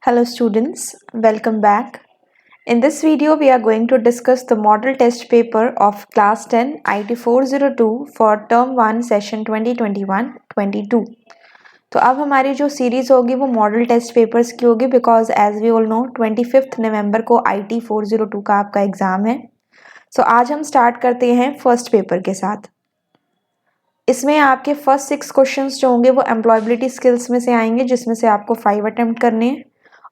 Hello students, welcome back. In this video, we are going to discuss the model test paper of class 10 IT 402 for term 1 session 2021-22. तो अब हमारी जो series होगी वो model test papers की होगी because as we all know 25 November को IT 402 का आपका एग्जाम है. सो आज हम स्टार्ट करते हैं फर्स्ट पेपर के साथ. इसमें आपके फर्स्ट 6 क्वेश्चंस जो होंगे वो एम्प्लॉयबिलिटी स्किल्स में से आएंगे जिसमें से आपको 5 अटेम्प्ट करने हैं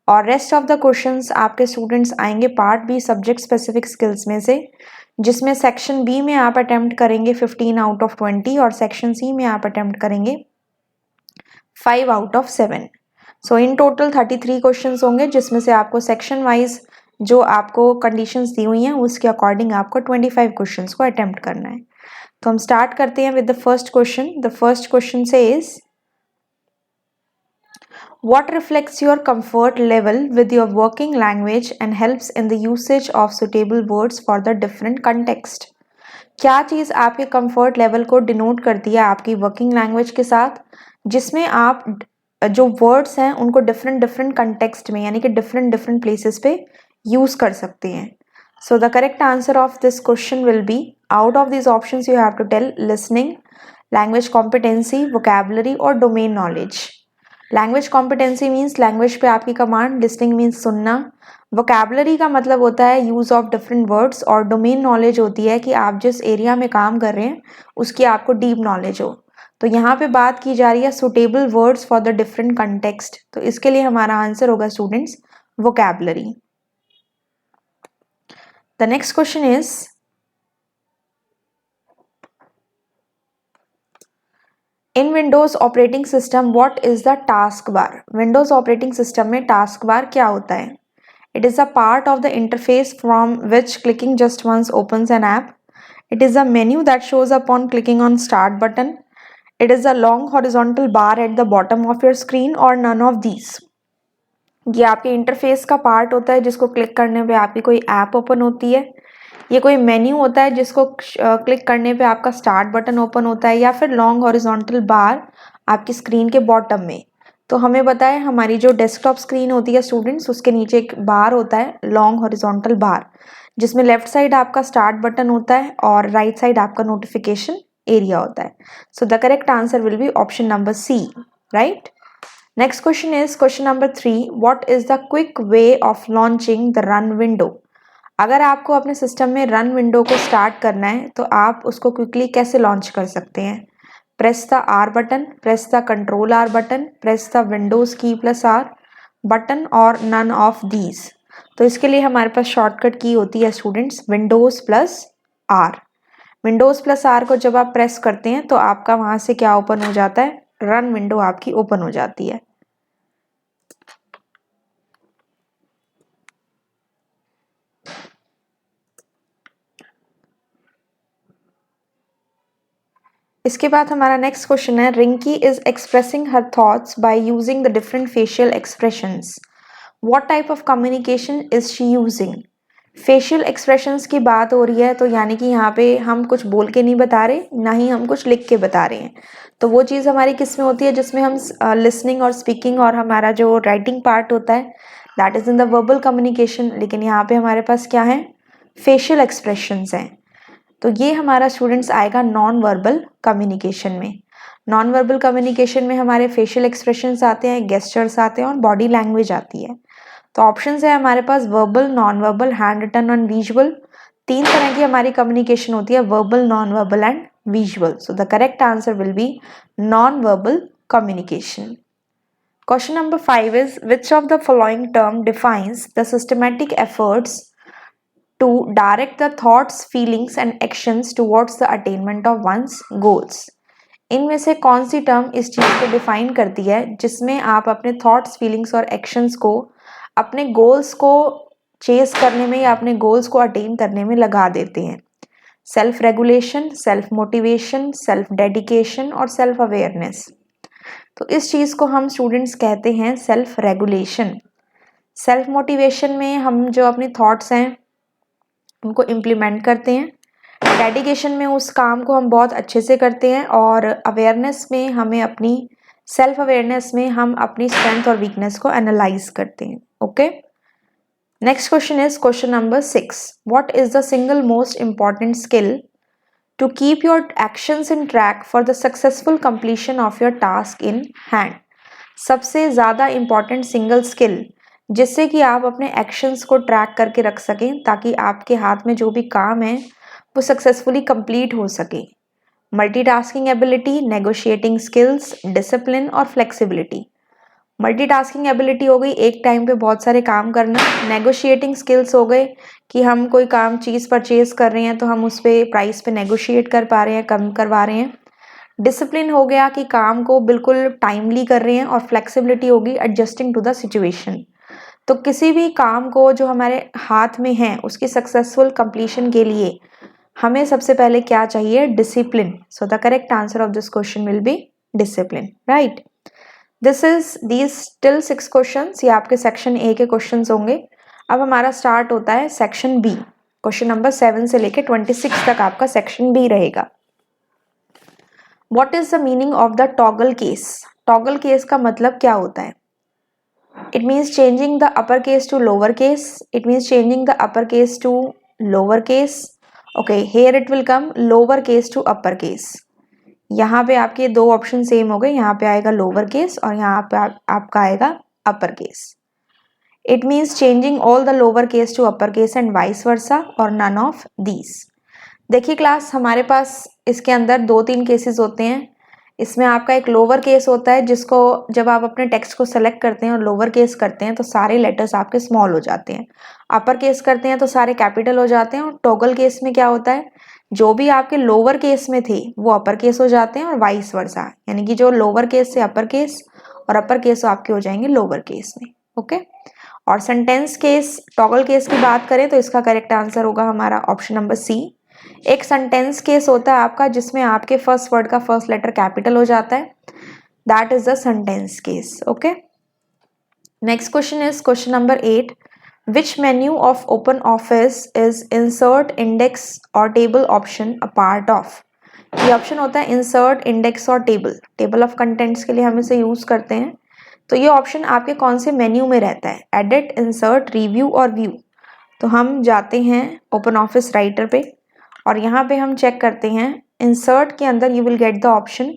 और रेस्ट ऑफ द क्वेश्चंस आपके स्टूडेंट्स आएंगे part be subject specific skills में से जिसमें सेक्शन बी में आप अटेम्प्ट करेंगे 15 आउट ऑफ 20 और सेक्शन सी में आप अटेम्प्ट करेंगे 5 out of 7. So in total 33 questions होंगे जिसमें से आपको सेक्शन वाइज जो आपको कंडीशंस दी हुई हैं उसके अकॉर्डिंग आपको 25 क्वेश्चंस को अटेम्प्ट करना है. तो हम स्टार्ट करते हैं with the first question. The first question says What reflects your comfort level with your working language and helps in the usage of suitable words for the different context? क्या चीज़ आपके comfort level को denote करती है आपकी working language के साथ जिसमें आप जो वर्ड्स हैं उनको डिफरेंट कंटेक्स्ट में यानी कि डिफरेंट प्लेसेस पे यूज कर सकते हैं. So the correct answer of this question will be out of this options you have to tell listening, language competency, vocabulary और domain knowledge. Language competency means language पे आपकी कमांड, लिसनिंग मीन्स सुनना, vocabulary का मतलब होता है use of different words और domain knowledge होती है कि आप जिस एरिया में काम कर रहे हैं उसकी आपको डीप नॉलेज हो. तो यहाँ पे बात की जा रही है suitable words for the different context. तो इसके लिए हमारा आंसर होगा students vocabulary. The next question is in Windows operating system what is the taskbar. Windows operating system में टास्क बार क्या होता है? It is a part of the interface from which clicking just once opens an app. It is a menu that shows upon clicking on start button. It is a long horizontal bar at the bottom of your screen और none of these. ये आपके interface का part होता है जिसको click करने पे आपकी कोई ऐप ओपन होती है. ये कोई मेन्यू होता है जिसको क्लिक करने पे आपका स्टार्ट बटन ओपन होता है या फिर लॉन्ग हॉरिजॉन्टल बार आपकी स्क्रीन के बॉटम में. तो हमें बताएं हमारी जो डेस्कटॉप स्क्रीन होती है स्टूडेंट्स उसके नीचे एक बार होता है लॉन्ग हॉरिजॉन्टल बार जिसमें लेफ्ट साइड आपका स्टार्ट बटन होता है और राइट साइड आपका नोटिफिकेशन एरिया होता है. So the correct answer will be option number C, right. Next question is question number 3. What is the quick way of launching the run window. अगर आपको अपने system में रन विंडो को start करना है तो आप उसको क्विकली कैसे लॉन्च कर सकते हैं? Press the R button, press the control R button, press the Windows key plus R button और नन ऑफ दीज. तो इसके लिए हमारे पास शॉर्टकट की होती है students Windows plus R. Windows plus R को जब आप प्रेस करते हैं तो आपका वहां से क्या ओपन हो जाता है? रन विंडो आपकी ओपन हो जाती है. इसके बाद हमारा नेक्स्ट क्वेश्चन है Rinki is expressing her thoughts by using the different facial expressions. What type of communication is she using. Facial expressions की बात हो रही है तो यानी कि यहाँ पे हम कुछ बोल के नहीं बता रहे ना ही हम कुछ लिख के बता रहे हैं. तो वो चीज़ हमारी किस में होती है जिसमें हम लिसनिंग और स्पीकिंग और हमारा जो राइटिंग पार्ट होता है that is in the verbal communication. लेकिन यहाँ पे हमारे पास क्या है? फेशियल एक्सप्रेशंस हैं. तो ये हमारा स्टूडेंट्स आएगा नॉन वर्बल कम्युनिकेशन में. नॉन वर्बल कम्युनिकेशन में हमारे फेशियल एक्सप्रेशंस आते हैं, गेस्चर्स आते हैं और बॉडी लैंग्वेज आती है. तो ऑप्शंस है हमारे पास verbal, non verbal, handwritten और विजुअल. 3 तरह की हमारी कम्युनिकेशन होती है, verbal, non verbal and visual. So the correct answer will be non verbal communication. Question number 5 is which of the following term defines the systematic efforts to direct the thoughts, feelings and actions towards the attainment of one's goals. इनमें से कौन सी term इस चीज़ को define करती है जिसमें आप अपने थॉट्स, फीलिंग्स और एक्शंस को अपने गोल्स को चेस करने में या अपने गोल्स को अटेन करने में लगा देते हैं? Self regulation, self motivation, self dedication और सेल्फ अवेयरनेस. तो इस चीज़ को हम स्टूडेंट्स कहते हैं सेल्फ रेगुलेशन. सेल्फ मोटिवेशन में हम जो अपने थॉट्स हैं उनको इम्प्लीमेंट करते हैं. डेडिकेशन में उस काम को हम बहुत अच्छे से करते हैं और अवेयरनेस में हमें अपनी सेल्फ अवेयरनेस में हम अपनी स्ट्रेंथ और वीकनेस को एनालाइज करते हैं. Okay, next question is question number 6. What is the single most important skill to keep your actions in track for the successful completion of your task in hand? सबसे ज़्यादा important single skill जिससे कि आप अपने actions को track करके रख सकें ताकि आपके हाथ में जो भी काम है वो सक्सेसफुली कंप्लीट हो सके. Multitasking ability, negotiating skills, discipline और फ्लेक्सिबिलिटी. मल्टीटास्किंग एबिलिटी हो गई एक टाइम पे बहुत सारे काम करना. नेगोशिएटिंग स्किल्स हो गए कि हम कोई काम चीज़ परचेज कर रहे हैं तो हम उस पर प्राइस पे नेगोशिएट कर पा रहे हैं, कम करवा रहे हैं. डिसिप्लिन हो गया कि काम को बिल्कुल टाइमली कर रहे हैं. और फ्लेक्सिबिलिटी होगी एडजस्टिंग टू द सिचुएशन. तो किसी भी काम को जो हमारे हाथ में है उसकी सक्सेसफुल कंप्लीशन के लिए हमें सबसे पहले क्या चाहिए? Discipline. So the correct answer of this question will be discipline. Right, these still 6 questions. ये आपके सेक्शन ए के क्वेश्चंस होंगे. अब हमारा स्टार्ट होता है सेक्शन बी. क्वेश्चन नंबर 7 से लेके 26 तक आपका सेक्शन बी रहेगा. What is the meaning of the toggle case? Toggle case का मतलब क्या होता है? It means changing the upper case to lower case. It means changing the upper case to lower case. Okay, here it will come lower case to upper case. यहाँ पे आपके दो option same हो गए. यहाँ पे आएगा लोअर केस और यहाँ पे आपका आएगा upper case. It means changing all the lower case to upper case and vice versa और नन ऑफ दीज. देखिए क्लास, हमारे पास इसके अंदर 2-3 केसेस होते हैं. इसमें आपका एक लोअर केस होता है जिसको जब आप अपने टेक्स्ट को सेलेक्ट करते हैं और लोअर केस करते हैं तो सारे लेटर्स आपके स्मॉल हो जाते हैं. अपर केस करते हैं तो सारे कैपिटल हो जाते हैं. और टॉगल केस में क्या होता है? जो भी आपके लोअर केस में थे वो अपर केस हो जाते हैं और वाइस वर्सा. यानी कि जो लोअर केस से अपर केस और अपर केस आपके हो जाएंगे लोअर केस में. ओके, और सेंटेंस केस, टॉगल केस की बात करें तो इसका करेक्ट आंसर होगा हमारा ऑप्शन नंबर सी. एक सेंटेंस केस होता है आपका जिसमें आपके फर्स्ट वर्ड का फर्स्ट लेटर कैपिटल हो जाता है. That is the sentence case. Okay, next question is question number 8. Which menu of OpenOffice is insert, index और table option a part of? ये ऑप्शन होता है insert, index और table of contents के लिए हम इसे यूज करते हैं. तो ये ऑप्शन आपके कौन से मेन्यू में रहता है? एडिट, इंसर्ट, रिव्यू और व्यू. तो हम जाते हैं OpenOffice राइटर पे और यहाँ पे हम चेक करते हैं. इंसर्ट के अंदर you will get the option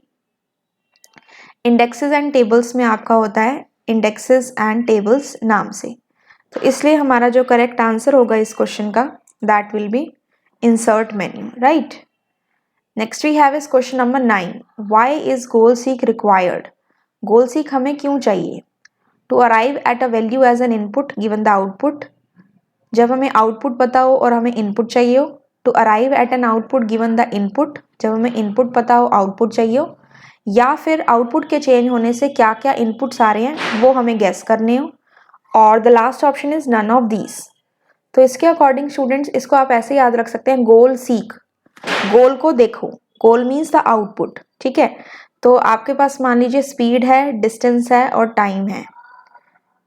indexes and tables में आपका होता है इंडेक्सेस एंड टेबल्स नाम से. तो इसलिए हमारा जो करेक्ट आंसर होगा इस क्वेश्चन का that will be insert menu. Right, next we have is question number 9. Why is goal seek required? Goal seek हमें क्यों चाहिए? To arrive at a value as an input given the output. जब हमें output पता हो और हमें input चाहिए हो. To arrive at an output given the input, जब हमें इनपुट पता हो आउटपुट चाहिए हो. या फिर आउटपुट के चेंज होने से क्या क्या इनपुट्स आ रहे हैं वो हमें गेस करने हो. और the last option is none of these. तो इसके अकॉर्डिंग स्टूडेंट्स इसको आप ऐसे याद रख सकते हैं, गोल सीक, गोल को देखो. गोल मीन्स द आउटपुट. ठीक है, तो आपके पास मान लीजिए स्पीड है, डिस्टेंस है और टाइम है.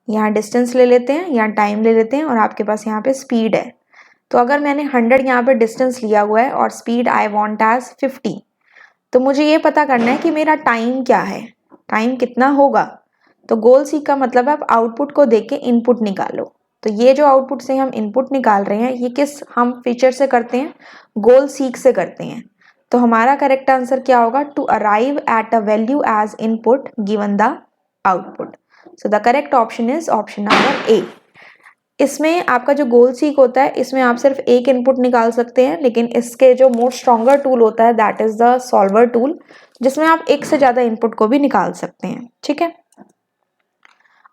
यहाँ डिस्टेंस ले लेते हैं, यहाँ टाइम ले लेते हैं और आपके पास यहाँ पे स्पीड है. तो अगर मैंने 100 यहाँ पे डिस्टेंस लिया हुआ है और स्पीड आई वॉन्ट एज 50, तो मुझे ये पता करना है कि मेरा टाइम क्या है, टाइम कितना होगा. तो गोल सीक का मतलब आप आउटपुट को देख के इनपुट निकालो. तो ये जो आउटपुट से हम इनपुट निकाल रहे हैं ये किस हम फीचर से करते हैं? गोल सीक से करते हैं. तो हमारा करेक्ट आंसर क्या होगा? To arrive at a value as input given the output. So the correct option is option number A. इसमें आपका जो गोल सीक होता है इसमें आप सिर्फ एक इनपुट निकाल सकते हैं, लेकिन इसके जो मोर स्ट्रॉन्गर टूल होता है that is the solver tool, जिसमें आप एक से ज्यादा इनपुट को भी निकाल सकते हैं. ठीक है,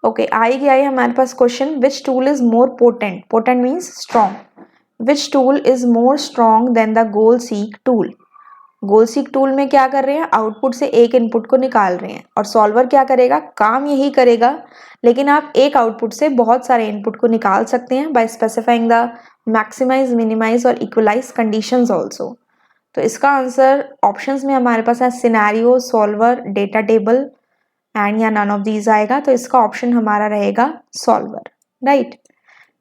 ओके, आई हमारे पास question. Which tool is more potent? Potent means strong. Which tool is more strong than the goal seek tool? Goal seek tool में क्या कर रहे हैं? आउटपुट से एक इनपुट को निकाल रहे हैं. और सॉल्वर क्या करेगा? काम यही करेगा, लेकिन आप एक आउटपुट से बहुत सारे इनपुट को निकाल सकते हैं by specifying the maximize, minimize और इक्वलाइज कंडीशंस ऑल्सो. तो इसका आंसर ऑप्शंस में हमारे पास है scenario, solver, data table and या नन ऑफ दीज आएगा. तो इसका ऑप्शन हमारा रहेगा solver. Right,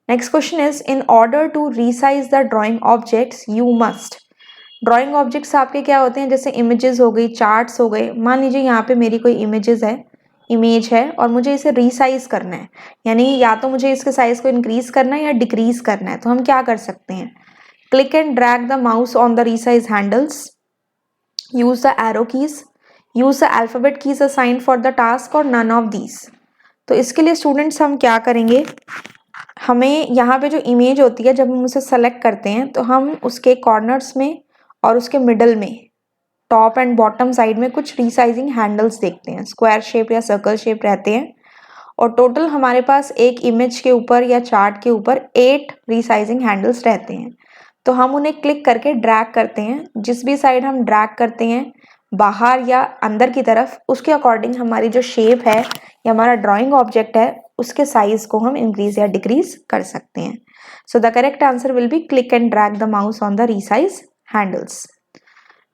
next question is in order to resize the drawing objects you must. Drawing objects आपके क्या होते हैं, जैसे इमेजेस हो गई, चार्ट्स हो गए। मान लीजिए यहाँ पे मेरी कोई इमेज है और मुझे इसे रीसाइज करना है, यानी या तो मुझे इसके साइज को इंक्रीज करना है या डिक्रीज करना है। तो हम क्या कर सकते हैं, click and drag the mouse on the resize handles, use the arrow keys, use the alphabet keys assigned for the task और नन ऑफ दीज। तो इसके लिए स्टूडेंट्स हम क्या करेंगे, हमें यहाँ पे जो इमेज होती है जब हम उसे सेलेक्ट करते हैं तो हम उसके कॉर्नर्स में और उसके मिडल में, टॉप एंड बॉटम साइड में कुछ रीसाइजिंग हैंडल्स देखते हैं, स्क्वायर शेप या सर्कल शेप रहते हैं। और टोटल हमारे पास एक इमेज के ऊपर या चार्ट के ऊपर 8 रीसाइजिंग हैंडल्स रहते हैं। तो हम उन्हें क्लिक करके ड्रैग करते हैं, जिस भी साइड हम ड्रैग करते हैं बाहर या अंदर की तरफ, उसके अकॉर्डिंग हमारी जो शेप है या हमारा ड्राइंग ऑब्जेक्ट है उसके साइज को हम इंक्रीज या डिक्रीज कर सकते हैं। So the correct answer will B click and drag the mouse on the resize handles.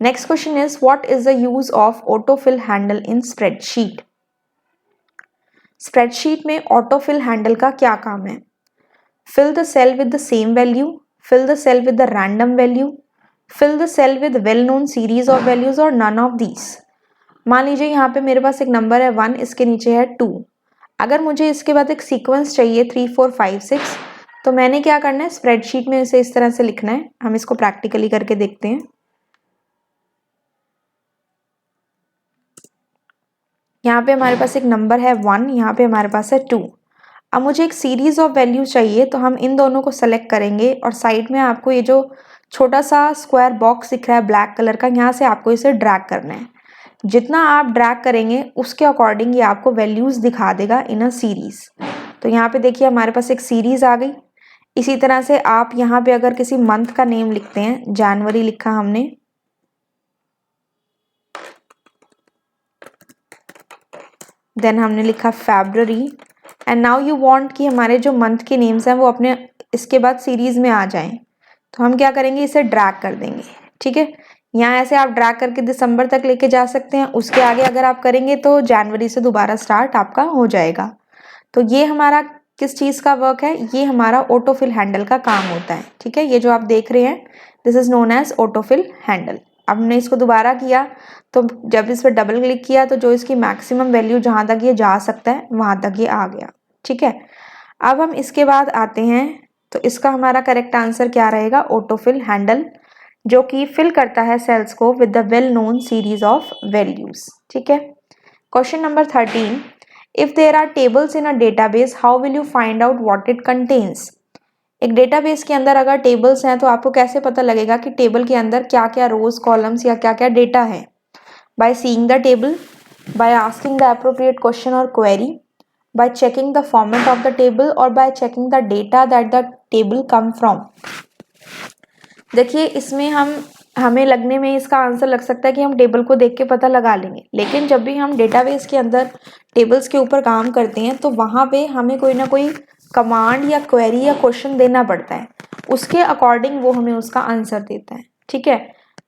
Next question is, what is the use of autofill handle in spreadsheet? Spreadsheet में autofill handle का क्या काम है? Fill the cell with the same value, fill the cell with the random value, fill the cell with well-known series of values or none of these. मान लीजिए यहाँ पे मेरे पास एक नंबर है 1, इसके नीचे है 2। अगर मुझे इसके बाद एक सीक्वेंस चाहिए 3, 4, 5, 6, तो मैंने क्या करना है, स्प्रेडशीट में इसे इस तरह से लिखना है। हम इसको प्रैक्टिकली करके देखते हैं। यहाँ पे हमारे पास एक नंबर है 1, यहाँ पे हमारे पास है 2। अब मुझे एक सीरीज ऑफ वैल्यू चाहिए, तो हम इन दोनों को सेलेक्ट करेंगे और साइड में आपको ये जो छोटा सा स्क्वायर बॉक्स दिख रहा है ब्लैक कलर का, यहाँ से आपको इसे ड्रैग करना है। जितना आप ड्रैग करेंगे उसके अकॉर्डिंग ये आपको वैल्यूज दिखा देगा इन अ सीरीज। तो यहाँ पे देखिए हमारे पास एक सीरीज आ गई। इसी तरह से आप यहाँ पे अगर किसी मंथ का नेम लिखते हैं, जनवरी लिखा हमने, देन हमने लिखा फरवरी, एंड नाउ यू वांट कि हमारे जो मंथ के नेम्स हैं वो अपने इसके बाद सीरीज में आ जाएं, तो हम क्या करेंगे, इसे ड्रैग कर देंगे। ठीक है, यहाँ ऐसे आप ड्रैग करके दिसंबर तक लेके जा सकते हैं। उसके आगे अगर आप करेंगे तो जनवरी से दोबारा स्टार्ट आपका हो जाएगा। तो ये हमारा किस चीज़ का वर्क है, ये हमारा ऑटोफिल हैंडल का काम होता है। ठीक है, ये जो आप देख रहे हैं this is known as autofill handle. अब हमने इसको दोबारा किया, तो जब इस पर डबल क्लिक किया तो जो इसकी मैक्सिमम वैल्यू जहाँ तक ये जा सकता है वहाँ तक ये आ गया। ठीक है, अब हम इसके बाद आते हैं, तो इसका हमारा करेक्ट आंसर क्या रहेगा, ऑटोफिल हैंडल, जो कि फिल करता है सेल्स को with the well known series of values. ठीक है, question number 13, if there are tables in a database how will you find out what it contains. एक डेटाबेस के अंदर अगर टेबल्स हैं तो आपको कैसे पता लगेगा कि टेबल के अंदर क्या क्या रोज, कॉलम्स या क्या क्या डेटा है। By seeing the table, by asking the appropriate question और query, by checking the format of the table, और by checking the data that the table come from. देखिए इसमें हमें लगने में इसका आंसर लग सकता है कि हम टेबल को देख के पता लगा लेंगे, लेकिन जब भी हम डेटाबेस के अंदर टेबल्स के ऊपर काम करते हैं तो वहाँ पे हमें कोई ना कोई कमांड या क्वेरी या क्वेश्चन देना पड़ता है, उसके अकॉर्डिंग वो हमें उसका आंसर देता है। ठीक है,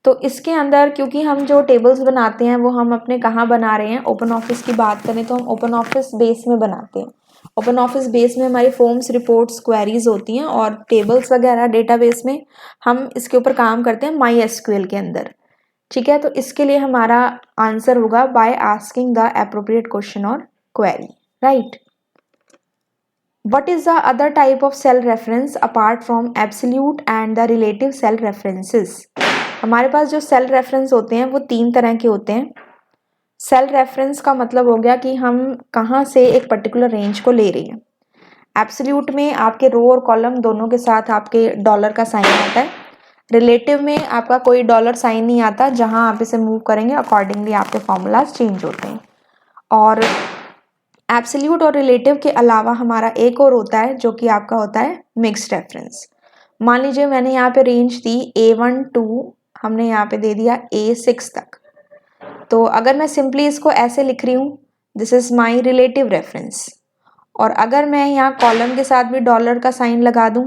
तो इसके अंदर क्योंकि हम जो टेबल्स बनाते हैं वो हम अपने कहाँ बना रहे हैं, ओपन ऑफिस की बात करें तो हम ओपन ऑफिस बेस में बनाते हैं। ओपन ऑफिस बेस में हमारी फॉर्म्स, रिपोर्ट्स, क्वेरीज होती हैं, और टेबल्स वगैरह डेटाबेस में हम इसके ऊपर काम करते हैं माई एसक्यूएल के अंदर। ठीक है, तो इसके लिए हमारा आंसर होगा by asking the appropriate question और query. Right, What is the other type of cell reference apart from absolute and the relative cell references? हमारे पास जो सेल रेफरेंस होते हैं वो 3 तरह के होते हैं। सेल रेफरेंस का मतलब हो गया कि हम कहाँ से एक पर्टिकुलर रेंज को ले रहे हैं। एब्सोल्यूट में आपके रो और कॉलम दोनों के साथ आपके डॉलर का साइन आता है। रिलेटिव में आपका कोई डॉलर साइन नहीं आता, जहाँ आप इसे मूव करेंगे अकॉर्डिंगली आपके फॉर्मूलाज चेंज होते हैं। और एब्सोल्यूट और रिलेटिव के अलावा हमारा एक और होता है जो कि आपका होता है मिक्स्ड रेफरेंस। मान लीजिए मैंने यहाँ पे रेंज दी A1 to हमने यहाँ पे दे दिया A6 तक, तो अगर मैं सिंपली इसको ऐसे लिख रही हूँ, this is my relative reference. और अगर मैं यहाँ कॉलम के साथ भी डॉलर का साइन लगा दूँ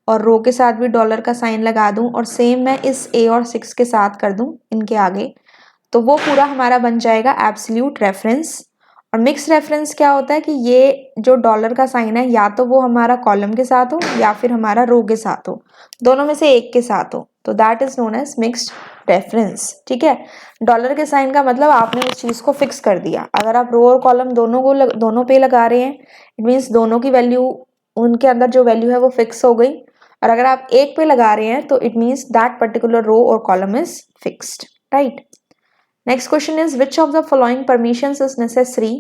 और रो के साथ भी डॉलर का साइन लगा दूँ और सेम मैं इस A और 6 के साथ कर दूँ इनके आगे, तो वो पूरा हमारा बन जाएगा एब्सोल्यूट रेफरेंस। और मिक्स रेफरेंस क्या होता है कि ये जो डॉलर का साइन है या तो वो हमारा कॉलम के साथ हो या फिर हमारा रो के साथ हो, दोनों में से एक के साथ हो, तो that is known as mixed reference. ठीक है, डॉलर के साइन का मतलब आपने उस चीज को फिक्स कर दिया। अगर आप रो और कॉलम दोनों पे लगा रहे हैं, इट मीन्स दोनों की वैल्यू, उनके अंदर जो वैल्यू है वो फिक्स हो गई। और अगर आप एक पे लगा रहे हैं तो it means that particular row और column is fixed, right. Next question is, which of the following permissions is necessary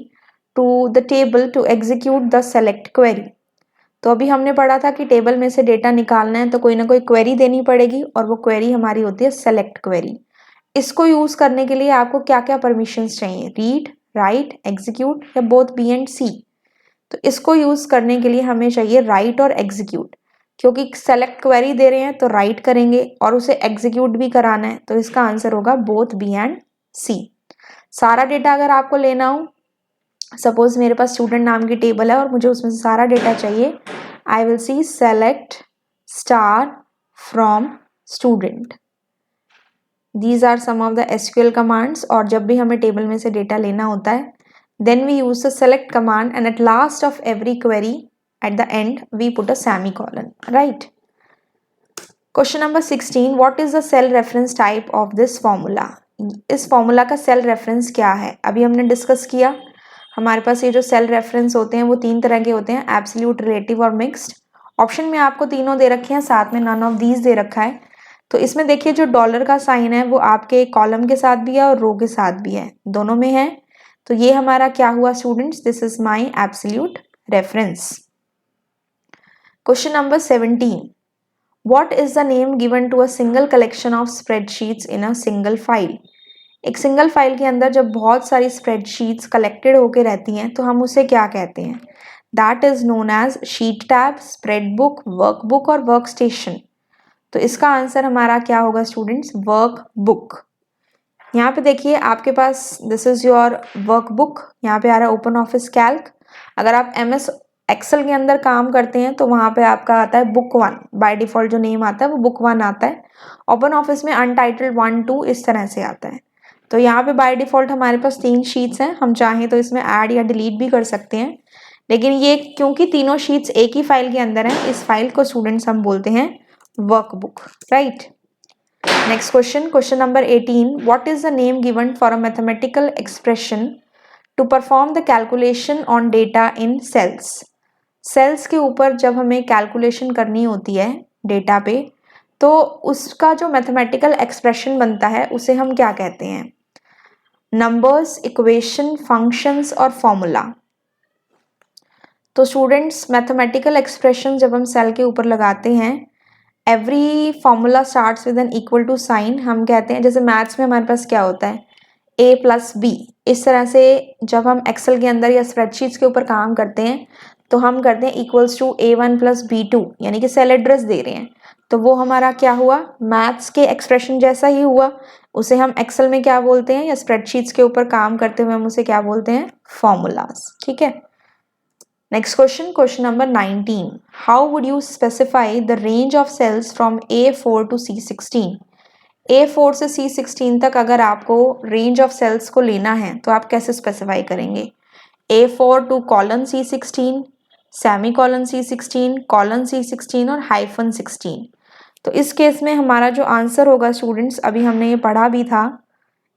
to the table to execute the select query? तो अभी हमने पढ़ा था कि टेबल में से डेटा निकालना है तो कोई ना कोई क्वेरी देनी पड़ेगी, और वो क्वेरी हमारी होती है सेलेक्ट क्वेरी। इसको यूज करने के लिए आपको क्या क्या परमिशंस चाहिए? रीड, राइट, एग्जीक्यूट या बोथ बी एंड सी? तो इसको यूज करने के लिए हमें चाहिए राइट और एग्जीक्यूट, क्योंकि सेलेक्ट क्वेरी दे रहे हैं तो राइट करेंगे और उसे एग्जीक्यूट भी कराना है, तो इसका आंसर होगा बोथ बी एंड सी। सारा डेटा अगर आपको लेना हो, सपोज मेरे पास स्टूडेंट नाम की टेबल है और मुझे उसमें से सारा डेटा चाहिए, I will see select star from student. These are some of the SQL commands. और जब भी हमें टेबल में से डेटा लेना होता है, then we use the select command, and at last of every query at the end we put a semicolon, right? Question number 16, what is the cell reference type of this formula? इस formula का cell reference क्या है? अभी हमने discuss किया, हमारे पास ये जो सेल रेफरेंस होते हैं वो तीन तरह के होते हैं, एब्सोल्यूट, रिलेटिव और मिक्स्ड। ऑप्शन में आपको तीनों दे रखे हैं, साथ में नन ऑफ दीज दे रखा है। तो इसमें देखिए जो डॉलर का साइन है वो आपके कॉलम के साथ भी है और रो के साथ भी है, दोनों में है। तो ये हमारा क्या हुआ students? This is my absolute reference. Question number 17, what is the name given to a single collection of spreadsheets in a single file? एक सिंगल फाइल के अंदर जब बहुत सारी स्प्रेडशीट्स कलेक्टेड होकर रहती हैं तो हम उसे क्या कहते हैं? That is known as sheet tab, spread book, workbook और वर्क स्टेशन। तो इसका आंसर हमारा क्या होगा स्टूडेंट्स? Work book. यहाँ पे देखिए आपके पास दिस इज योर वर्कबुक, यहाँ पे आ रहा है ओपन ऑफिस कैल्क। अगर आप MS एक्सेल के अंदर काम करते हैं तो वहाँ पे आपका आता है बुक 1, बाय डिफॉल्ट जो नेम आता है वो बुक 1 आता है। ओपन ऑफिस में अनटाइटल्ड 1, 2 इस तरह से आता है। तो यहाँ पे बाय डिफॉल्ट हमारे पास 3 शीट्स हैं, हम चाहें तो इसमें ऐड या डिलीट भी कर सकते हैं, लेकिन ये क्योंकि तीनों शीट्स एक ही फाइल के अंदर हैं, इस फाइल को स्टूडेंट्स हम बोलते हैं workbook, right. Next question, question number 18. What is the name given for a mathematical expression to perform the calculation on data in cells? Cells के ऊपर जब हमें calculation करनी होती है डेटा पे, तो उसका जो mathematical expression बनता है उसे हम क्या कहते हैं? Numbers, equation, functions और formula। तो स्टूडेंट्स mathematical expression जब हम सेल के ऊपर लगाते हैं, every formula starts with an equal to sign. हम कहते हैं जैसे मैथ्स में हमारे पास क्या होता है, A+B। इस तरह से जब हम एक्सेल के अंदर या स्प्रेडशीट्स के ऊपर काम करते हैं तो हम करते हैं इक्वल्स टू A1 + B2, यानी कि सेल एड्रेस दे रहे हैं, तो वो हमारा क्या हुआ? मैथ्स के एक्सप्रेशन जैसा ही हुआ। उसे हम एक्सेल में क्या बोलते हैं, या स्प्रेडशीट्स के ऊपर काम करते हुए हम उसे क्या बोलते हैं? फॉर्मूलाज। ठीक है। Next question, question number 19. How would you specify the range of cells from A4 to C16? A4 से C16 तक अगर आपको range of cells को लेना है तो आप कैसे specify करेंगे? A4 to colon C16, semicolon C16, colon C16 और hyphen 16। तो इस केस में हमारा जो आंसर होगा स्टूडेंट्स, अभी हमने ये पढ़ा भी था,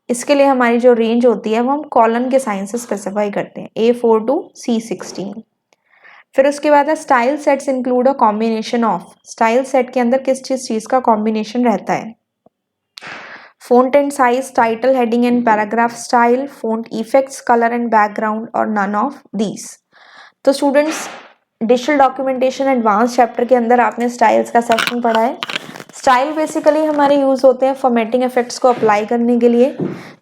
इसके लिए हमारी जो रेंज होती है वो हम कॉलन के साइन से स्पेसिफाई करते हैं, A4 to C16। फिर उसके बाद है style sets include a combination of. Style set के अंदर किस चीज का कॉम्बिनेशन रहता है? Font and size, title, heading and paragraph style, font effects, colour and background और नन ऑफ दीज। तो students digital documentation advance chapter के अंदर आपने स्टाइल्स का सेक्शन पढ़ा है। स्टाइल बेसिकली हमारे यूज होते हैं फॉर्मेटिंग इफेक्ट्स को अप्लाई करने के लिए।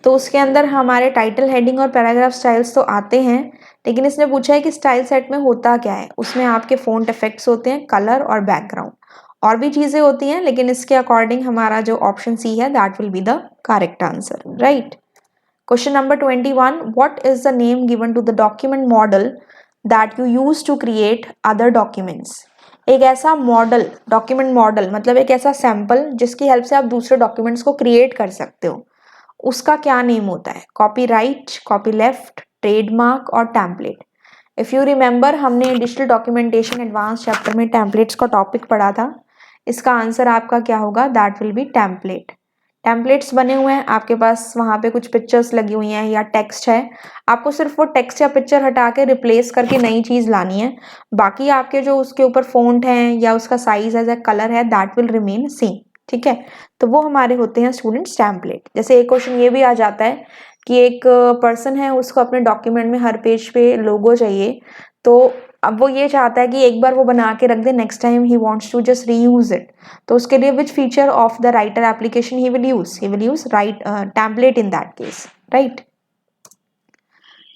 तो उसके अंदर हमारे टाइटल, हेडिंग और पैराग्राफ स्टाइल्स तो आते हैं, लेकिन इसने पूछा है कि स्टाइल सेट में होता क्या है। उसमें आपके फॉन्ट इफेक्ट्स होते हैं, कलर और बैकग्राउंड, और भी चीजें होती हैं, लेकिन इसके अकॉर्डिंग हमारा जो ऑप्शन सी है that will be the correct answer, right. Question number 21, what is the name given to the document model that you use to create other documents? एक ऐसा मॉडल, डॉक्यूमेंट मॉडल मतलब एक ऐसा sample जिसकी help से आप दूसरे डॉक्यूमेंट्स को क्रिएट कर सकते हो, उसका क्या नेम होता है? Copy right, copy left, trademark और टेम्पलेट? इफ़ यू रिमेंबर, हमने डिजिटल डॉक्यूमेंटेशन एडवांस चैप्टर में टेम्पलेट्स का टॉपिक पढ़ा था। इसका आंसर आपका क्या होगा? That will B template. Templates बने हुए हैं आपके पास, वहाँ पे कुछ पिक्चर्स लगी हुई हैं या टेक्स्ट है, आपको सिर्फ वो टेक्स्ट या पिक्चर हटा के रिप्लेस करके नई चीज़ लानी है। बाकी आपके जो उसके ऊपर फ़ॉन्ट हैं या उसका साइज़ है या कलर है, दैट विल रिमेन सेम। ठीक है, तो वो हमारे होते हैं स्टूडेंट्स टेम्पलेट। जैसे एक क्वेश्चन ये भी आ जाता है कि एक पर्सन है, उसको अपने डॉक्यूमेंट में हर पेज पे लोगो चाहिए, तो अब वो ये चाहता है कि एक बार वो बना के रख दे, next time he wants to just reuse it. तो उसके लिए which feature of the writer application he will use right template in that case, right.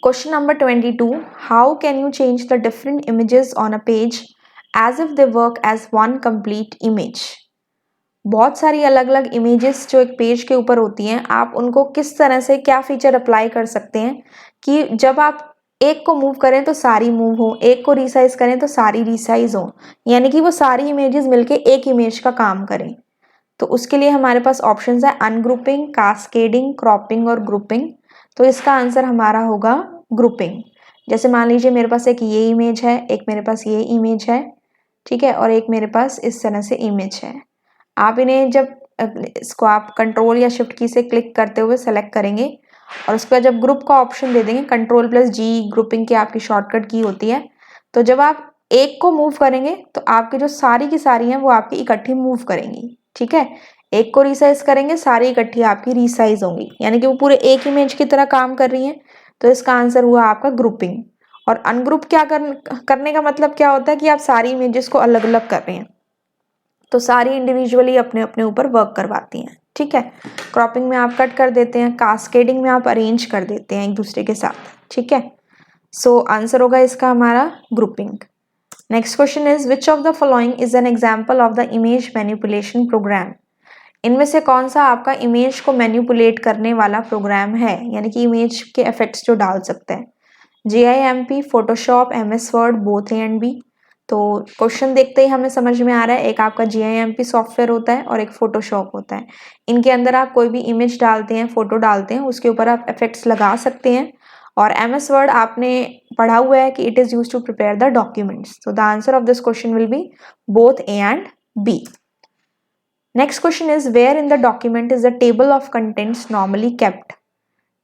Question number 22. How can you change the different images on a page as if they work as one complete image? बहुत सारी अलग अलग images जो एक page के ऊपर होती हैं, आप उनको किस तरह से क्या फीचर अप्लाई कर सकते हैं कि जब आप एक को मूव करें तो सारी मूव हो, एक को रिसाइज करें तो सारी रिसाइज हो, यानी कि वो सारी इमेजेस मिलके एक इमेज का काम करें। तो उसके लिए हमारे पास ऑप्शंस है अनग्रुपिंग, कास्केडिंग, क्रॉपिंग और ग्रुपिंग। तो इसका आंसर हमारा होगा ग्रुपिंग। जैसे मान लीजिए मेरे पास एक ये इमेज है, एक मेरे पास ये इमेज है, ठीक है, और एक मेरे पास इस तरह से इमेज है। आप इन्हें जब इसको आप कंट्रोल या शिफ्ट की से क्लिक करते हुए सेलेक्ट करेंगे और उसके बाद जब ग्रुप का ऑप्शन दे देंगे, कंट्रोल प्लस जी ग्रुपिंग की आपकी शॉर्टकट की होती है, तो जब आप एक को मूव करेंगे तो आपकी जो सारी की सारी हैं वो आपकी इकट्ठी मूव करेंगी। ठीक है, एक को रिसाइज करेंगे, सारी इकट्ठी आपकी रिसाइज होंगी, यानी कि वो पूरे एक इमेज की तरह काम कर रही हैं। तो इसका आंसर हुआ आपका ग्रुपिंग। और अनग्रुप क्या करने का मतलब क्या होता है कि आप सारी इमेजेस को अलग अलग कर रहे हैं, तो सारी इंडिविजुअली अपने अपने ऊपर वर्क करवाती हैं। ठीक है, क्रॉपिंग में आप कट कर देते हैं, कास्केडिंग में आप अरेंज कर देते हैं एक दूसरे के साथ। ठीक है, सो आंसर होगा इसका हमारा grouping. Next question is which of the following is an example of the image manipulation program? इनमें से कौन सा आपका इमेज को मैनिपुलेट करने वाला प्रोग्राम है, यानी कि इमेज के इफेक्ट्स जो डाल सकते हैं? GIMP, Photoshop, MS Word, both A and B. तो क्वेश्चन देखते ही हमें समझ में आ रहा है, एक आपका GIMP सॉफ्टवेयर होता है और एक फोटोशॉप होता है। इनके अंदर आप कोई भी इमेज डालते हैं, फोटो डालते हैं, उसके ऊपर आप इफेक्ट्स लगा सकते हैं। और MS वर्ड आपने पढ़ा हुआ है कि it is use to prepare the documents. तो the answer of this question will be both A and B. Next question is where in the document is the table of contents normally kept?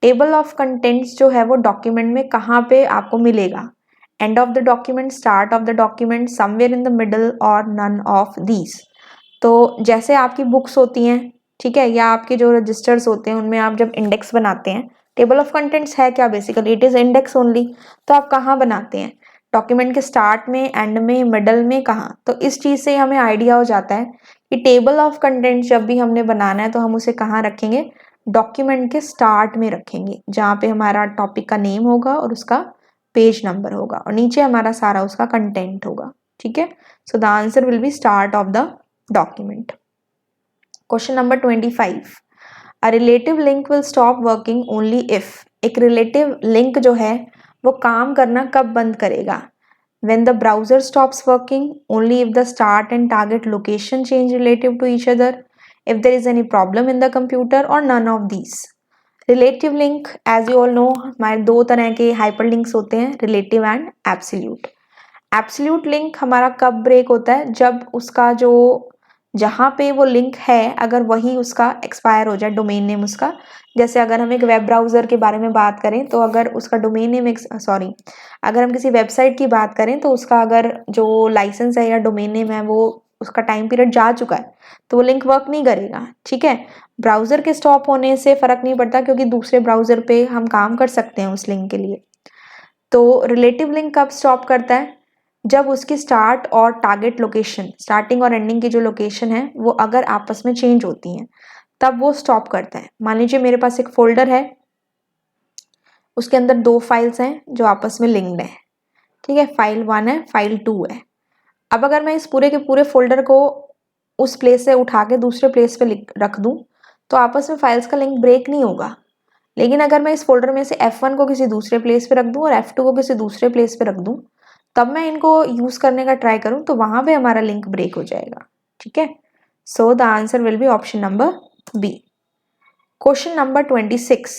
Table of contents जो है वो document में कहाँ पे आपको मिलेगा? End of the document, start of the document, somewhere in the middle और none of these. तो जैसे आपकी बुक्स होती हैं, ठीक है, या आपके जो रजिस्टर्स होते हैं उनमें आप जब इंडेक्स बनाते हैं, टेबल ऑफ कंटेंट्स है क्या? Basically it is index only. तो आप कहाँ बनाते हैं? डॉक्यूमेंट के स्टार्ट में, एंड में, मिडल में, कहाँ? तो इस चीज़ से हमें आइडिया हो जाता है कि टेबल ऑफ कंटेंट्स जब भी हमने बनाना है तो हम उसे कहाँ रखेंगे? डॉक्यूमेंट के स्टार्ट में रखेंगे, जहाँ पे हमारा टॉपिक का नेम होगा और उसका पेज नंबर होगा और नीचे हमारा सारा उसका कंटेंट होगा। ठीक है, so the answer will B start of the document. Question number 25, a relative link will stop working only if. एक रिलेटिव लिंक जो है वो काम करना कब बंद करेगा? When the browser stops working, only if the start and target location change relative to each other, if there is any problem in the computer, or none of these. Relative link as you all know हमारे दो तरह के hyperlinks होते हैं, relative and absolute. Absolute link हमारा कब break होता है? जब उसका जो जहाँ पे वो लिंक है अगर वही उसका एक्सपायर हो जाए, डोमेन नेम उसका। जैसे अगर हम एक वेब ब्राउज़र के बारे में बात करें तो अगर उसका डोमेन नेम अगर हम किसी वेबसाइट की बात करें तो उसका अगर जो लाइसेंस है या डोमेन नेम है वो उसका टाइम पीरियड जा चुका है तो वो लिंक वर्क नहीं करेगा। ठीक है, ब्राउज़र के स्टॉप होने से फ़र्क नहीं पड़ता क्योंकि दूसरे ब्राउज़र पे हम काम कर सकते हैं उस लिंक के लिए। तो रिलेटिव लिंक कब स्टॉप करता है? जब उसकी स्टार्ट और टारगेट लोकेशन, स्टार्टिंग और एंडिंग की जो लोकेशन है वो अगर आपस में चेंज होती हैं तब वो स्टॉप करता है। मान लीजिए मेरे पास एक फोल्डर है, उसके अंदर दो फाइल्स हैं जो आपस में लिंक्ड है। ठीक है, फाइल 1 है, फाइल 2 है। अब अगर मैं इस पूरे के पूरे फोल्डर को उस प्लेस से उठा के दूसरे प्लेस पे रख दूं तो आपस में फाइल्स का लिंक ब्रेक नहीं होगा। लेकिन अगर मैं इस फोल्डर में से F1 को किसी दूसरे प्लेस पे रख दूं और F2 को किसी दूसरे प्लेस पे रख दूं, तब मैं इनको यूज करने का ट्राई करूं तो वहां पे हमारा लिंक ब्रेक हो जाएगा। ठीक है, so the answer will be option number B. Question number 26,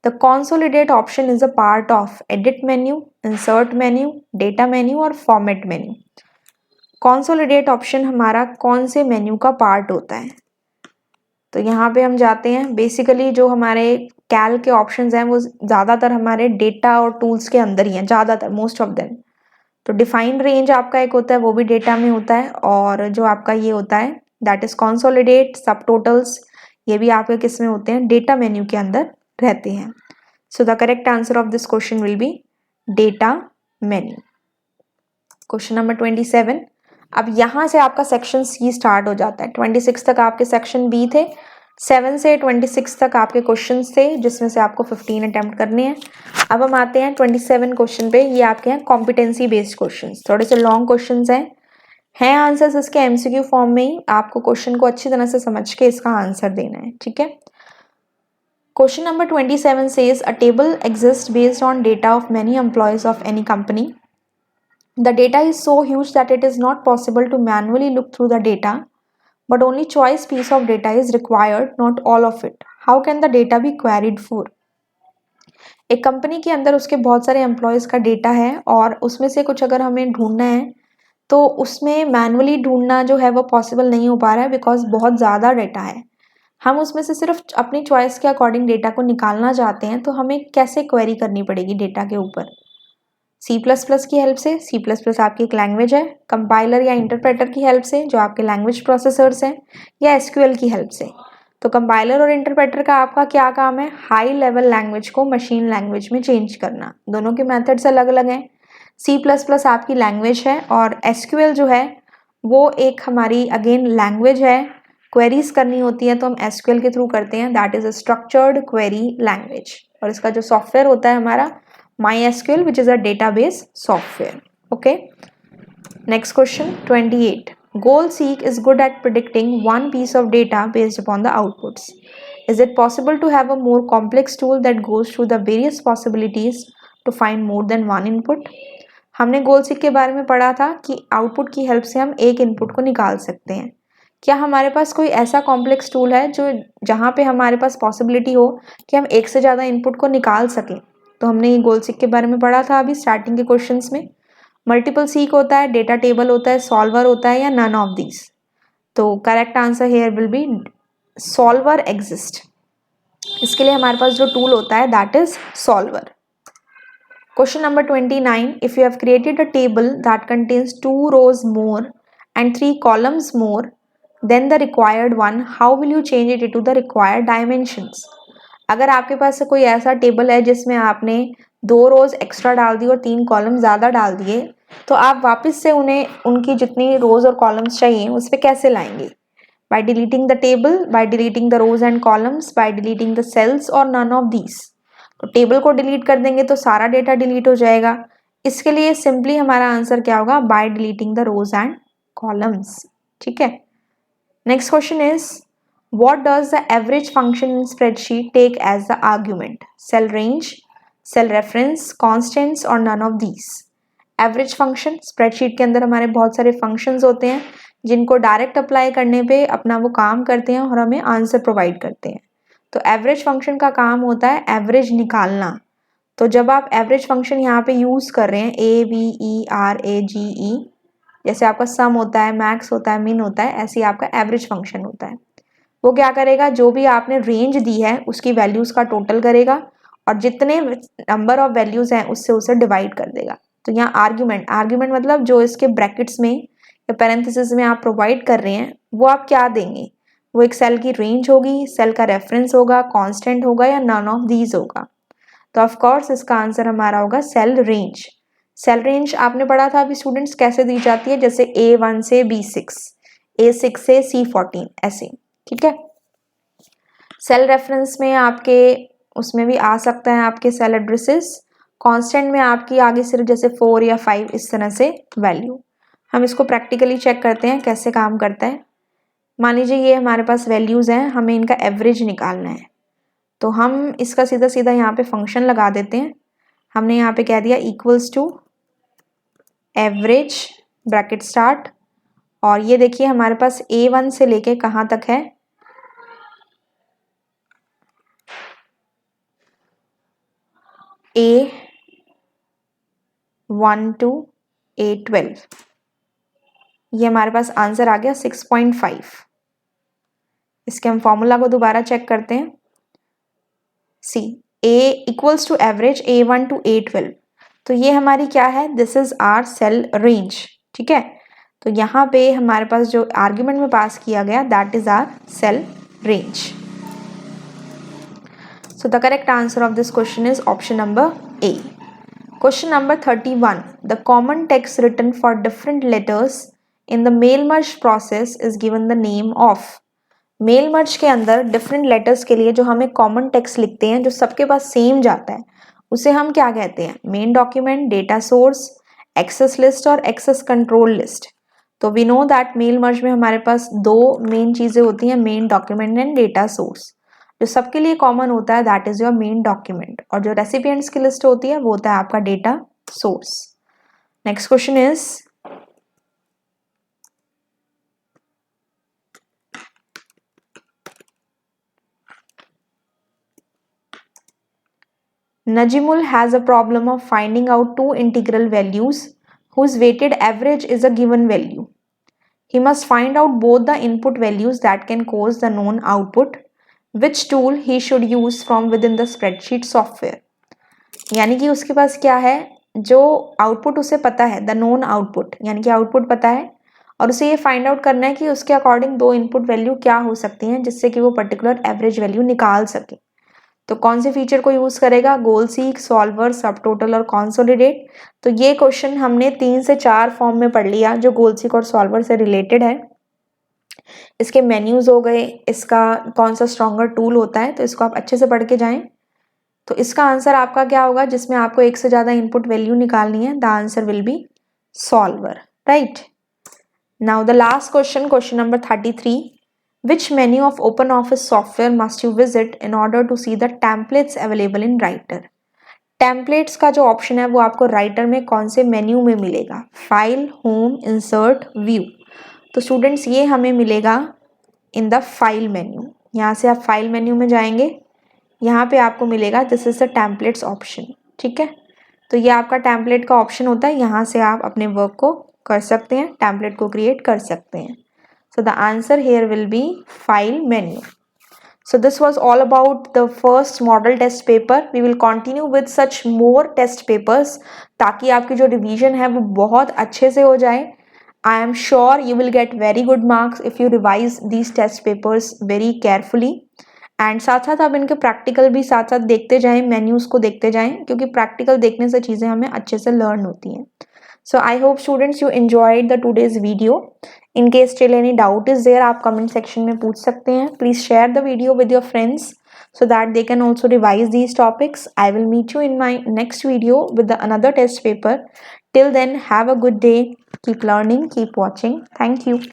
the consolidate option is a part of edit menu, insert menu, data menu और फॉर्मेट मेन्यू। कॉन्सोलिडेट ऑप्शन हमारा कौन से मेन्यू का पार्ट होता है? तो यहाँ पे हम जाते हैं, बेसिकली जो हमारे कैल के ऑप्शंस हैं वो ज़्यादातर हमारे डेटा और टूल्स के अंदर ही हैं, ज़्यादातर मोस्ट ऑफ देम। तो डिफाइंड रेंज आपका एक होता है, वो भी डेटा में होता है, और जो आपका ये होता है दैट इज कॉन्सोलिडेट, सब टोटल्स, ये भी आपके किस में होते हैं? डेटा मेन्यू के अंदर रहते हैं। So the correct answer of this question will B data menu. Question number 27। अब यहाँ से आपका सेक्शन सी स्टार्ट हो जाता है। 26 तक आपके सेक्शन बी थे, 7 से 26 तक आपके क्वेश्चंस थे, जिसमें से आपको 15 अटेम्प्ट करने हैं। अब हम आते हैं 27 क्वेश्चन पे। ये आपके हैं कॉम्पिटेंसी बेस्ड क्वेश्चंस, थोड़े से लॉन्ग क्वेश्चंस हैं आंसर्स इसके एमसीक्यू फॉर्म में ही। आपको क्वेश्चन को अच्छी तरह से समझ के इसका आंसर देना है, ठीक है। Question number 27 says a table exists based on data of many employees of any company. The data is so huge that it is not possible to manually look through the data, but only choice piece of data is required, not all of it. How can the data be queried for? एक company के अंदर उसके बहुत सारे employees का data है, और उसमें से कुछ अगर हमें ढूंढना है तो उसमें मैनुअली ढूंढना जो है वो पॉसिबल नहीं हो पा रहा है, बिकॉज बहुत ज़्यादा डेटा है। हम उसमें से सिर्फ अपनी चॉइस के अकॉर्डिंग डेटा को निकालना चाहते हैं, तो हमें कैसे क्वेरी करनी पड़ेगी डेटा के ऊपर? C++ की हेल्प से। C++ आपकी एक लैंग्वेज है। कंपाइलर या इंटरप्रेटर की हेल्प से, जो आपके लैंग्वेज प्रोसेसर्स हैं, या SQL की हेल्प से। तो कंपाइलर और इंटरप्रेटर का आपका क्या काम है? हाई लेवल लैंग्वेज को मशीन लैंग्वेज में चेंज करना। दोनों के मेथड्स अलग अलग हैं। C++ आपकी लैंग्वेज है, और SQL जो है वो एक हमारी अगेन लैंग्वेज है। क्वेरीज करनी होती है तो हम SQL के थ्रू करते हैं, that is a structured query language. और इसका जो सॉफ्टवेयर होता है हमारा MySQL, which is a database software. Okay. Next question 28. GoalSeek is good at predicting one piece of data based upon the outputs. Is it possible to have a more complex tool that goes through the various possibilities to find more than one input? हमने GoalSeek के बारे में पढ़ा था कि output की help से हम एक इनपुट को निकाल सकते हैं। क्या हमारे पास कोई ऐसा कॉम्प्लेक्स टूल है जो जहाँ पे हमारे पास पॉसिबिलिटी हो कि हम एक से ज़्यादा इनपुट को निकाल सकें? तो हमने ये GoalSeek के बारे में पढ़ा था अभी स्टार्टिंग के क्वेश्चंस में। मल्टीपल सीक होता है, डेटा टेबल होता है, सॉल्वर होता है, या नन ऑफ दीज? तो correct answer here will be solver exist. इसके लिए हमारे पास जो टूल होता है that is solver. Question number 29. If you have created a table that contains 2 rows more and 3 columns more than the required one, how will you change it to the required dimensions? अगर आपके पास कोई ऐसा table है जिसमें आपने 2 rows extra डाल दी और 3 column ज़्यादा डाल दिए, तो आप वापस से उन्हें उनकी जितनी रोज और कॉलम्स चाहिए उस पर कैसे लाएंगे? By deleting the table, by deleting the rows and columns, by deleting the cells, और नन ऑफ दीज? तो टेबल को डिलीट कर देंगे तो सारा डेटा डिलीट हो जाएगा। इसके लिए सिंपली हमारा आंसर क्या होगा? By deleting the rows and columns. ठीक है। Next question is what does the average function in spreadsheet take as the argument? Cell range, cell reference, constants, और none of these? Average function, spreadsheet के अंदर हमारे बहुत सारे functions होते हैं जिनको डायरेक्ट अप्लाई करने पे अपना वो काम करते हैं और हमें आंसर प्रोवाइड करते हैं। तो एवरेज फंक्शन का काम होता है एवरेज निकालना। तो जब आप एवरेज फंक्शन यहाँ पे यूज़ कर रहे हैं AVERAGE, जैसे आपका सम होता है, मैक्स होता है, मिन होता है, ऐसे ही आपका एवरेज फंक्शन होता है। वो क्या करेगा? जो भी आपने रेंज दी है उसकी वैल्यूज़ का टोटल करेगा और जितने नंबर ऑफ वैल्यूज़ हैं उससे उसे डिवाइड कर देगा। तो यहाँ आर्ग्यूमेंट मतलब जो इसके ब्रैकेट्स में या पैरेंथेसिस में आप प्रोवाइड कर रहे हैं वो आप क्या देंगे? वो एक सेल की रेंज होगी, सेल का रेफरेंस होगा, कांस्टेंट होगा, या नन ऑफ दीज होगा? तो ऑफ कोर्स इसका आंसर हमारा होगा सेल रेंज। सेल रेंज आपने पढ़ा था अभी स्टूडेंट्स कैसे दी जाती है, जैसे A1 से B6, A6 से C14 ऐसे। ठीक है। सेल रेफरेंस में आपके उसमें भी आ सकता है आपके सेल एड्रेसेस। कांस्टेंट में आपकी आगे सिर्फ जैसे 4 या 5 इस तरह से वैल्यू। हम इसको प्रैक्टिकली चेक करते हैं कैसे काम करता है। मान लीजिए ये हमारे पास वैल्यूज़ हैं, हमें इनका एवरेज निकालना है, तो हम इसका सीधा सीधा यहाँ पे फंक्शन लगा देते हैं। हमने यहाँ पे कह दिया equals to average bracket start, और ये देखिए हमारे पास A1 से लेके कहाँ तक है? A1 to A12, ये हमारे पास आंसर आ गया 6.5। इसके हम फॉर्मूला को दोबारा चेक करते हैं। See A equals to average A1 to A12, तो ये हमारी क्या है, this is our cell range, ठीक है। तो यहाँ पे हमारे पास जो आर्ग्यूमेंट में पास किया गया that is our cell range. So the correct answer of this question is option number A। Question number 31. The common text written for different letters in the mail merge process is given the name of। Mail merge के अंदर different letters के लिए जो हमें common text लिखते हैं, जो सबके पास सेम जाता है, उसे हम क्या कहते हैं, main document, data source, access list और एक्सेस कंट्रोल लिस्ट। तो we know that mail merge में हमारे पास दो मेन चीज़ें होती हैं, main document and data source. जो सबके लिए कॉमन होता है that is your main document, और जो रेसिपिएंट्स की लिस्ट होती है वो होता है आपका data source. Next question is Najimul has a problem of finding out two integral values whose weighted average is a given value. He must find out both the input values that can cause the known output. Which tool he should use from within the spreadsheet software? यानी कि उसके पास क्या है, जो output उसे पता है, the known output, यानी कि आउटपुट पता है, और उसे ये फाइंड आउट करना है कि उसके अकॉर्डिंग दो इनपुट वैल्यू क्या हो सकती हैं जिससे कि वो पर्टिकुलर एवरेज वैल्यू निकाल सके। तो कौन से फीचर को यूज करेगा, गोल सीक, सॉल्वर, सब टोटल और कॉन्सोलिडेट। तो ये क्वेश्चन हमने 3 से 4 फॉर्म में पढ़ लिया जो गोल सीक और सॉल्वर से रिलेटेड है। इसके मेन्यूज हो गए, इसका कौन सा स्ट्रॉन्गर टूल होता है, तो इसको आप अच्छे से पढ़ के जाएं। तो इसका आंसर आपका क्या होगा, जिसमें आपको एक से ज्यादा इनपुट वैल्यू निकालनी है, the answer will be solver, right. Now the last question, question number 33। Which menu of OpenOffice software must you visit in order to see the templates available in Writer? Templates का जो option है वो आपको writer में कौन से menu में मिलेगा, फाइल, होम, इंसर्ट, व्यू। तो स्टूडेंट्स ये हमें मिलेगा इन द फाइल मेन्यू। यहाँ से आप फाइल मेन्यू में जाएंगे, यहाँ पे आपको मिलेगा this is the templates option, ठीक है। तो ये आपका टेम्पलेट का ऑप्शन होता है, यहाँ से आप अपने वर्क को कर सकते हैं, टेम्पलेट को क्रिएट कर सकते हैं। So the answer here will be file menu. So this was all about the first model test paper. We will continue with such more test papers ताकि आपकी जो revision है वो बहुत अच्छे से हो जाए। I am sure you will get very good marks if you revise these test papers very carefully. And साथ साथ आप इनके प्रैक्टिकल भी साथ साथ देखते जाएं, मेन्यूज को देखते जाएं, क्योंकि प्रैक्टिकल देखने से चीज़ें हमें अच्छे से लर्न होती हैं। So I hope students you enjoyed the today's video. In case still any doubt is there, आप comment section में पूछ सकते हैं. Please share the video with your friends so that they can also revise these topics. I will meet you in my next video with another test paper. Till then, have a good day. Keep learning, keep watching. Thank you.